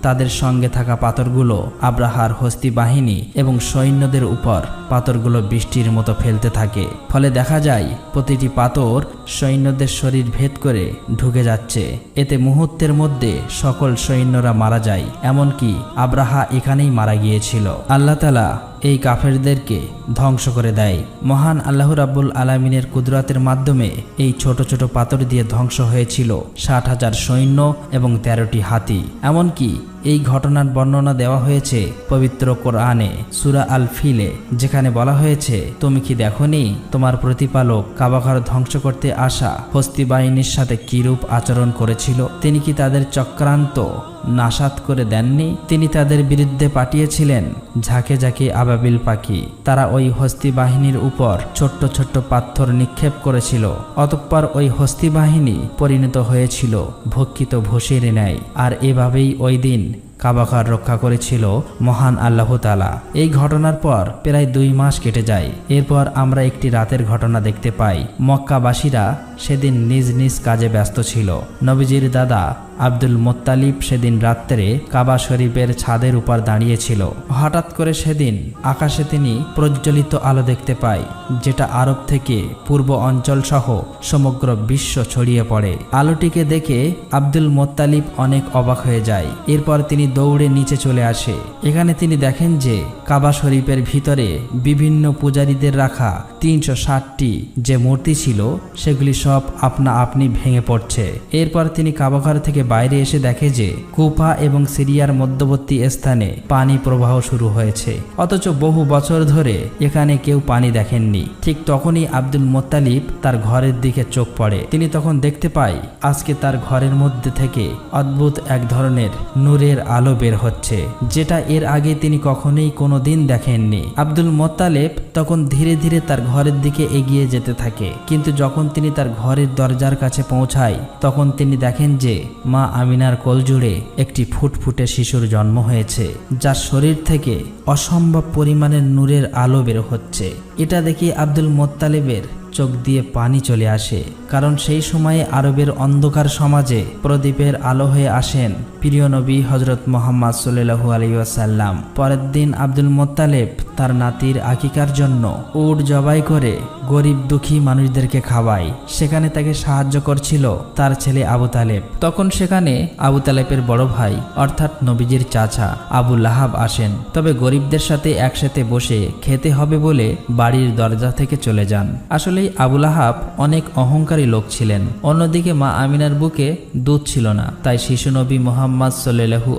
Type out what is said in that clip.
তাদের সঙ্গে থাকা পাথরগুলো আব্রাহার হস্তি বাহিনী এবং সৈন্যদের উপর পাথরগুলো বৃষ্টির মতো ফেলতে থাকে। ফলে দেখা যায় প্রতিটি পাথর সৈন্যদের শরীর ভেদ করে ঢুকে যাচ্ছে। এতে মুহূর্তের মধ্যে সকল সৈন্যরা মারা যায়, এমনকি আব্রাহা এখানেই মারা গিয়েছিল। আল্লাহ তাআলা এই কাফেরদেরকে ধ্বংস করে দেয়। মহান আল্লাহ রাব্বুল আলামিনের কুদরতের মাধ্যমে এই ছোট ছোট পাথর দিয়ে ধ্বংস হয়েছিল 60,000 সৈন্য এবং 13টি হাতি। এমনকি এই ঘটনার বর্ণনা দেওয়া হয়েছে পবিত্র কোরআনে সূরা আল ফিলে, যেখানে বলা হয়েছে, তুমি কি দেখোনি তোমার প্রতিপালক কাবাঘর ধ্বংস করতে আসা হস্তি বাহিনীর সাথে কিরূপ আচরণ করেছিল? তিনি কি তাদের চক্রান্ত নাশাত করে দেননি? তিনি তাদের বিরুদ্ধে পাঠিয়েছিলেন ঝাঁকে ঝাঁকে আবাবিল পাখি। তারা ওই হস্তি বাহিনীর উপর ছোট্ট ছোট্ট পাথর নিক্ষেপ করেছিল। অতঃপর ওই হস্তি বাহিনী পরিণত হয়েছিল ভক্ষিত ভূষির ন্যায়। আর এভাবেই ওই দিন কাবাঘর রক্ষা করেছিল মহান আল্লাহ তাআলা। এই ঘটনার পর প্রায় 2 মাস কেটে যায়। এরপর আমরা একটি রাতের ঘটনা দেখতে পাই। মক্কাবাসীরা সেদিন নিজ নিজ কাজে ব্যস্ত ছিল। নবীজির দাদা আব্দুল মুত্তালিব সেদিন রাত্রে কাবা শরীফের ছাদের উপর দাঁড়িয়েছিল। হঠাৎ করে সেদিন আকাশে তিনি প্রজ্বলিত আলো দেখতে পায়, যেটা আরব থেকে পূর্ব অঞ্চল সহ সমগ্র বিশ্ব ছড়িয়ে পড়ে। আলোটিকে দেখে আব্দুল মুত্তালিব অনেক অবাক হয়ে যায়। এরপর তিনি দৌড়ে নিচে চলে আসে। এখানে তিনি দেখেন যে কাবা শরীফের ভিতরে বিভিন্ন পূজারীদের রাখা 360টি যে মূর্তি ছিল সেগুলি সব আপনা আপনি ভেঙে পড়ছে। এরপর তিনি কাবাঘর থেকে বাইরে এসে দেখে যে কুফা এবং সিরিয়ার মধ্যবর্তী স্থানে পানি প্রবাহ শুরু হয়েছে, অথচ বহু বছর ধরে এখানে কেউ পানি দেখেননি। ঠিক তখনই আব্দুল মুত্তালিব তার ঘরের দিকে চোখ পড়ে। তিনি তখন দেখতে পায় আজকে তার ঘরের মধ্যে থেকে অদ্ভুত এক ধরনের নূরের আলো বের হচ্ছে, যেটা এর আগে তিনি কখনোই কোনোদিন দেখেননি। আব্দুল মুত্তালিব তখন ধীরে ধীরে তার ঘরের দিকে এগিয়ে যেতে থাকে। কিন্তু যখন তিনি তার ঘরের দরজার কাছে পৌঁছায়, তখন তিনি দেখেন যে মা আমিনার কোলজুড়ে একটি ফুটফুটে শিশুর জন্ম হয়েছে, যার শরীর থেকে অসম্ভব পরিমাণের নূরের আলো বের হচ্ছে। এটা দেখে আব্দুল মুত্তালিবের চোখ দিয়ে পানি চলে আসে, কারণ সেই সময়ে আরবের অন্ধকার সমাজে প্রদীপের আলো হয়ে আসেন প্রিয় নবী হযরত মুহাম্মদ সাল্লাল্লাহু আলাইহি ওয়াসাল্লাম। পরের দিন আব্দুল মুত্তালিব তার নাতির আকিকার জন্য উট জবাই করে গরিব দুঃখী মানুষদেরকে খাওয়ায়। সেখানে তাকে সাহায্য করছিল তার ছেলে আবু তালেব। তখন সেখানে আবু তালেবের বড় ভাই অর্থাৎ নবীজির চাচা আবু লাহাব আসেন। তবে গরিবদের সাথে একসাথে বসে খেতে হবে বলে বাড়ির দরজা থেকে চলে যান। আসলে আবু লাহাব অনেক অহংকারী লোক ছিলেন। অন্যদিকে মা আমিনার বুকে দুধ ছিল না, তাই শিশু নবী মুহাম্মদ সাল্লাল্লাহু